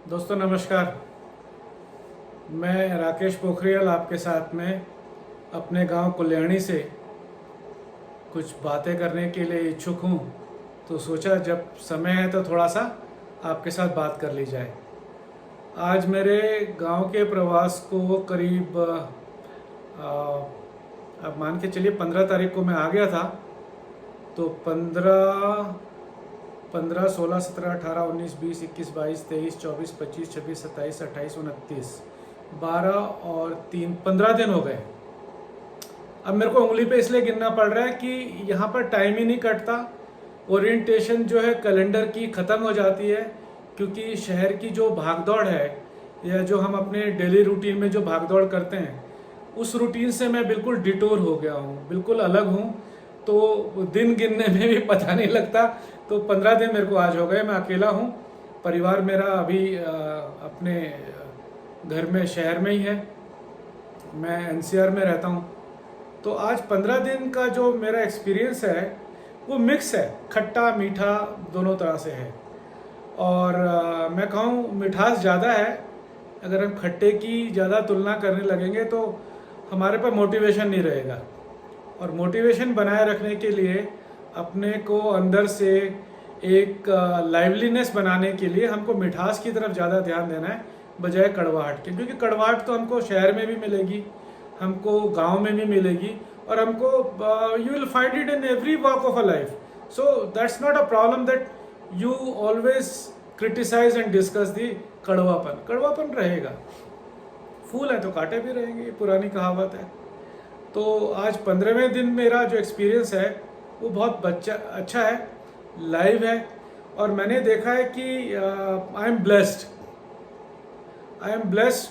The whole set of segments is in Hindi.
दोस्तों नमस्कार। मैं राकेश पोखरियाल आपके साथ में अपने गांव कल्याणी से कुछ बातें करने के लिए इच्छुक हूं, तो सोचा जब समय है तो थोड़ा सा आपके साथ बात कर ली जाए। आज मेरे गांव के प्रवास को करीब अब मान के चलिए 15 तारीख को मैं आ गया था। तो 15, 16, 17, 18, 19, 20, 21, 22, 23, 24, 25, 26, 27, 28, 29, 12 और 3, 15 दिन हो गए। अब मेरे को उंगली पे इसलिए गिनना पड़ रहा है कि यहाँ पर टाइम ही नहीं कटता। ओरिएंटेशन जो है कैलेंडर की ख़त्म हो जाती है, क्योंकि शहर की जो भागदौड़ है या जो हम अपने डेली रूटीन में जो भागदौड़ करते हैं, उस रूटीन से मैं बिल्कुल डिटोर हो गया हूँ, बिल्कुल अलग हूँ। तो दिन गिनने में भी पता नहीं लगता। तो 15 दिन मेरे को आज हो गए। मैं अकेला हूँ, परिवार मेरा अभी अपने घर में शहर में ही है। मैं एनसीआर में रहता हूँ। तो आज 15 दिन का जो मेरा एक्सपीरियंस है वो मिक्स है, खट्टा मीठा दोनों तरह से है। और मैं कहूँ मिठास ज़्यादा है। अगर हम खट्टे की ज़्यादा तुलना करने लगेंगे तो हमारे पास मोटिवेशन नहीं रहेगा। और मोटिवेशन बनाए रखने के लिए अपने को अंदर से एक लाइवलीनेस बनाने के लिए हमको मिठास की तरफ ज़्यादा ध्यान देना है बजाय कड़वाहट के। क्योंकि कड़वाहट तो हमको शहर में भी मिलेगी, हमको गांव में भी मिलेगी, और हमको you will find it in every walk of a life. So that's not a problem that you always criticise and discuss the कड़वापन। कड़वापन रहेगा, फूल है तो कांटे भी रहेंगे, ये पुरानी कहावत है। तो आज 15वें दिन मेरा जो एक्सपीरियंस है वो बहुत अच्छा है, लाइव है। और मैंने देखा है कि I am blessed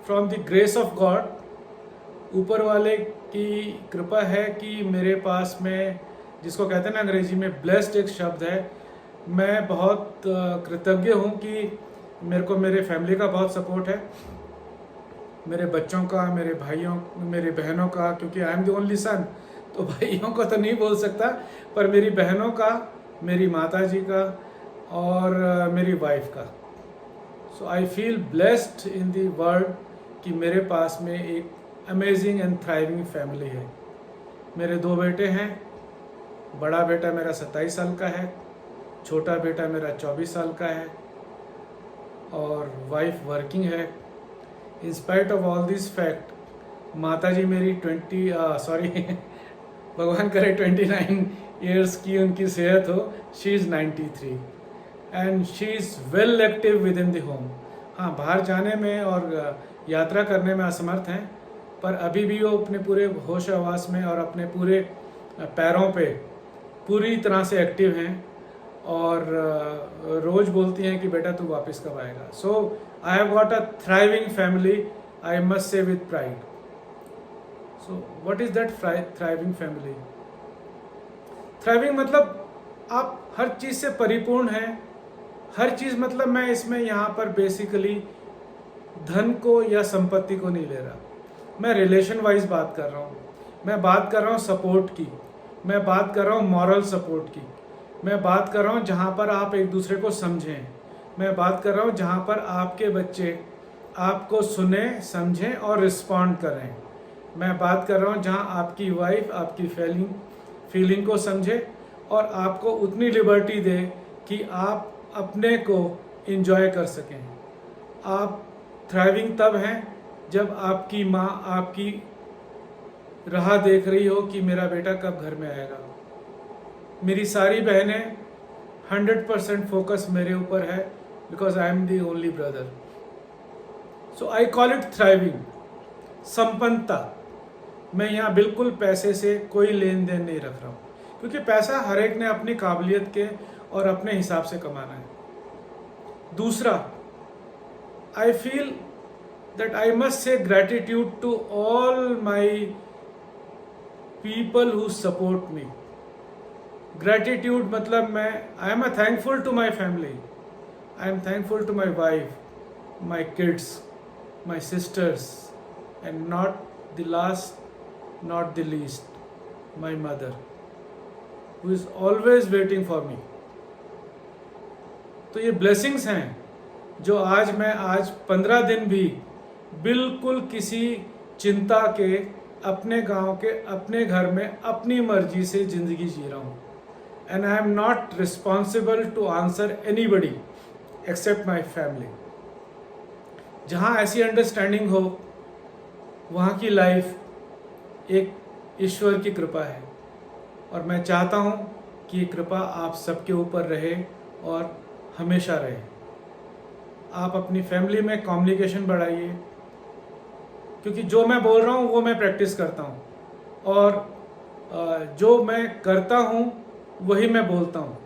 from the grace of God. ऊपर वाले की कृपा है कि मेरे पास में, जिसको कहते हैं ना अंग्रेजी में ब्लेस्ड एक शब्द है, मैं बहुत कृतज्ञ हूँ कि मेरे को मेरे फैमिली का बहुत सपोर्ट है, मेरे बच्चों का, मेरे भाइयों, मेरी बहनों का। क्योंकि I am the only son, तो भाइयों को तो नहीं बोल सकता, पर मेरी बहनों का, मेरी माता जी का और मेरी वाइफ का। So I feel blessed in the world कि मेरे पास में एक अमेजिंग एंड थ्राइविंग फैमिली है। मेरे 2 बेटे हैं। बड़ा बेटा मेरा 27 साल का है, छोटा बेटा मेरा 24 साल का है, और वाइफ वर्किंग है। In spite of all this fact, माता जी मेरी भगवान करे 29 ईयर्स की उनकी सेहत हो। She is 93 and she is well active with in the home. हाँ, बाहर जाने में और यात्रा करने में असमर्थ हैं, पर अभी भी वो अपने पूरे होश आवास में और अपने पूरे पैरों पे पूरी तरह से एक्टिव हैं। और रोज़ बोलती हैं कि बेटा तू वापस कब आएगा। So I have got a thriving family, I must say with pride. So what is that thriving family? Thriving मतलब आप हर चीज़ से परिपूर्ण हैं। हर चीज़ मतलब मैं इसमें यहाँ पर बेसिकली धन को या संपत्ति को नहीं ले रहा। मैं रिलेशन वाइज बात कर रहा हूँ। मैं बात कर रहा हूँ सपोर्ट की, मैं बात कर रहा हूँ मॉरल सपोर्ट की, मैं बात कर रहा हूँ जहाँ पर आप एक दूसरे को समझें, मैं बात कर रहा हूँ जहाँ पर आपके बच्चे आपको सुने, समझें और रिस्पॉन्ड करें। मैं बात कर रहा हूँ जहाँ आपकी वाइफ आपकी फीलिंग को समझे और आपको उतनी लिबर्टी दे कि आप अपने को इंजॉय कर सकें। आप थ्राइविंग तब हैं जब आपकी माँ आपकी राह देख रही हो कि मेरा बेटा कब घर में आएगा। मेरी सारी बहनें 100% फोकस मेरे ऊपर है, because I am the only brother. So I call it thriving. संपन्नता। मैं यहाँ बिल्कुल पैसे से कोई लेन देन नहीं रख रहा हूँ, क्योंकि पैसा हर एक ने अपनी काबिलियत के और अपने हिसाब से कमाना है। दूसरा, I feel that I must say gratitude to all my people who support me. Gratitude मतलब मैं I am thankful to my family, I am thankful to my wife, my kids, my sisters, and not the last, not the least, my mother, who is always waiting for me. तो ये ब्लेसिंग्स हैं जो आज 15 दिन भी बिल्कुल किसी चिंता के अपने गांव के अपने घर में अपनी मर्जी से ज़िंदगी जी रहा हूँ। And I am not responsible to answer anybody except my family. जहाँ ऐसी अंडरस्टैंडिंग हो वहाँ की लाइफ एक ईश्वर की कृपा है, और मैं चाहता हूँ कि ये कृपा आप सबके ऊपर रहे और हमेशा रहे। आप अपनी फैमिली में कम्युनिकेशन बढ़ाइए, क्योंकि जो मैं बोल रहा हूँ वो मैं प्रैक्टिस करता हूँ, और जो मैं करता हूँ वही मैं बोलता हूँ।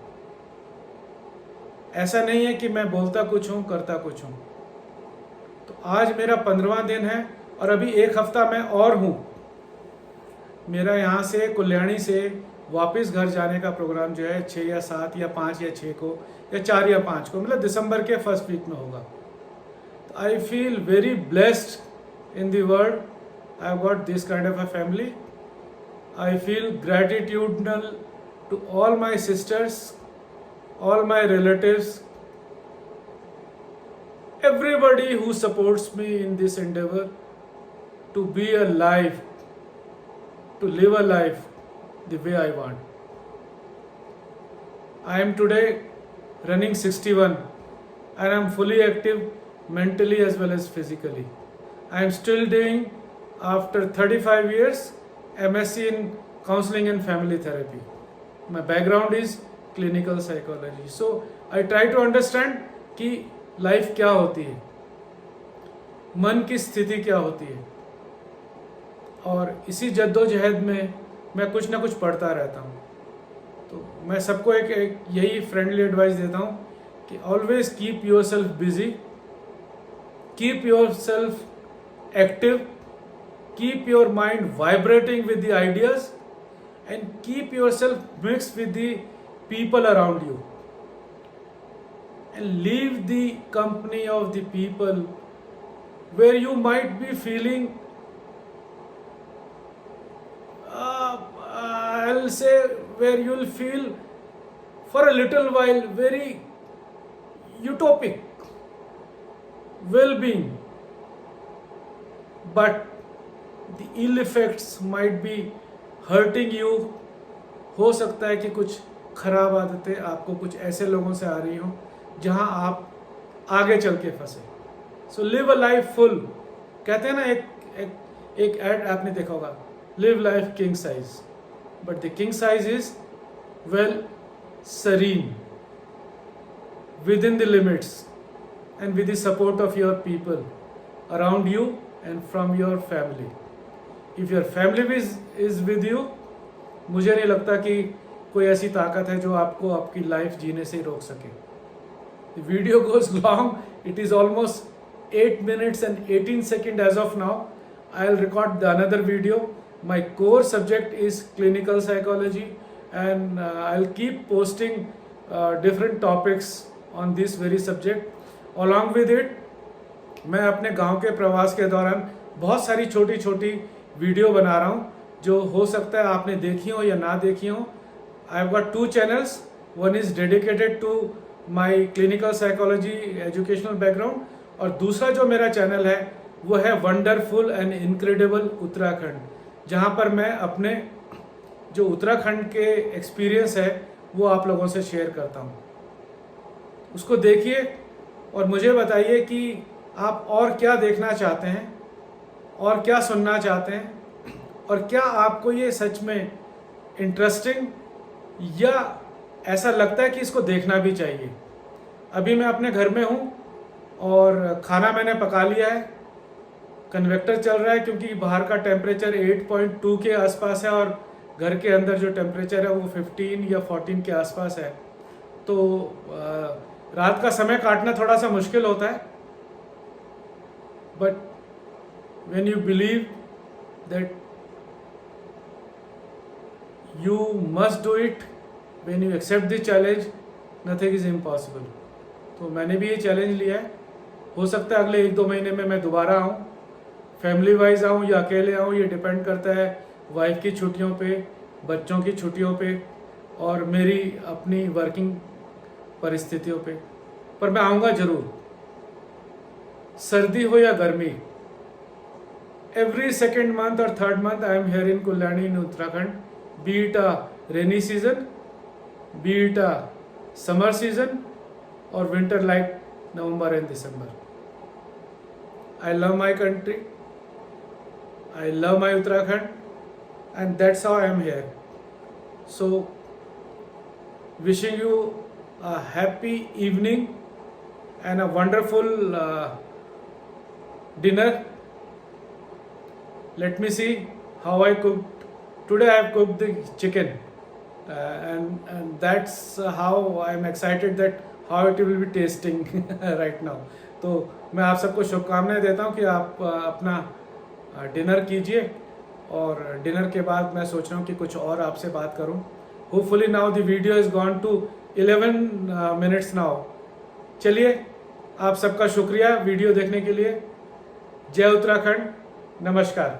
ऐसा नहीं है कि मैं बोलता कुछ हूँ करता कुछ हूँ। तो आज मेरा 15वां दिन है और अभी एक हफ्ता मैं और हूँ। मेरा यहाँ से कल्याणी से वापस घर जाने का प्रोग्राम जो है 6 या 7 या 5 या 6 को या 4 या 5 को, मतलब दिसंबर के फर्स्ट वीक में होगा। I feel very blessed in the world. I got this kind of a family. I feel gratitudinal to all my sisters, all my relatives, everybody who supports me in this endeavor to be alive, to live a life the way I want. I am today running 61 and I am fully active mentally as well as physically. I am still doing, after 35 years, MSc in counseling and family therapy. My background is clinical psychology. So I try to understand कि लाइफ क्या होती है, मन की स्थिति क्या होती है, और इसी जद्दोजहद में मैं कुछ ना कुछ पढ़ता रहता हूँ। तो मैं सबको एक यही फ्रेंडली एडवाइस देता हूँ कि always keep your self busy, keep your self active, keep your mind vibrating with the ideas, and keep your self mix with the people around you, and leave the company of the people where you might be feeling I'll say where you'll feel for a little while very utopic well-being, but the ill effects might be hurting you. हो सकता है कि कुछ खराब आदतें आपको कुछ ऐसे लोगों से आ रही हों जहां आप आगे चल के फंसे। So live a life full. कहते हैं ना, एक एड आपने देखा होगा, live life king size, but the king size is well serene within the limits and with the support of your people around you and from your family. If your family is with you, मुझे नहीं लगता कि कोई ऐसी ताकत है जो आपको आपकी लाइफ जीने से रोक सके। The video goes long. It is almost 8 minutes and 18 seconds as of now. I'll record another video. My core subject is clinical psychology, and I'll keep posting different topics on this very subject. Along with it, मैं अपने गांव के प्रवास के दौरान बहुत सारी छोटी छोटी वीडियो बना रहा हूँ जो हो सकता है आपने देखी हो या ना देखी हो। I have got 2 channels. One is dedicated to my clinical psychology educational background, और दूसरा जो मेरा चैनल है वो है वंडरफुल एंड इनक्रेडिबल उत्तराखंड, जहाँ पर मैं अपने जो उत्तराखंड के एक्सपीरियंस है वो आप लोगों से शेयर करता हूँ। उसको देखिए और मुझे बताइए कि आप और क्या देखना चाहते हैं और क्या सुनना चाहते हैं, और क्या आपको ये सच में इंटरेस्टिंग या ऐसा लगता है कि इसको देखना भी चाहिए। अभी मैं अपने घर में हूँ और खाना मैंने पका लिया है, कन्वेक्टर चल रहा है क्योंकि बाहर का टेम्परेचर 8.2 के आसपास है और घर के अंदर जो टेम्परेचर है वो 15 या 14 के आसपास है। तो रात का समय काटना थोड़ा सा मुश्किल होता है, but when you believe that you must do it, when you accept the challenge, nothing is impossible. तो मैंने भी ये चैलेंज लिया है। हो सकता है अगले 1-2 महीने में मैं दोबारा आऊँ, फैमिली वाइज आऊँ या अकेले आऊँ, ये डिपेंड करता है वाइफ की छुट्टियों पे, बच्चों की छुट्टियों पे और मेरी अपनी वर्किंग परिस्थितियों पे, पर मैं आऊँगा ज़रूर। सर्दी हो या गर्मी, every second month or third month I am here in Kulyani in Uttarakhand, be it a rainy season, be it a summer season or winter like November and December. I love my country, I love my Uttarakhand, and that's how I am here. So wishing you a happy evening and a wonderful dinner. Let me see how I cooked. Today I have cooked the chicken, and that's how I am excited that how it will be tasting right now. तो मैं आप सबको शुभकामनाएं देता हूँ कि आप अपना डिनर कीजिए, और डिनर के बाद मैं सोच रहा हूँ कि कुछ और आपसे बात करूँ. Hopefully now the video is gone to 11 minutes now. चलिए, आप सबका शुक्रिया वीडियो देखने के लिए. जय उत्तराखंड, नमस्कार.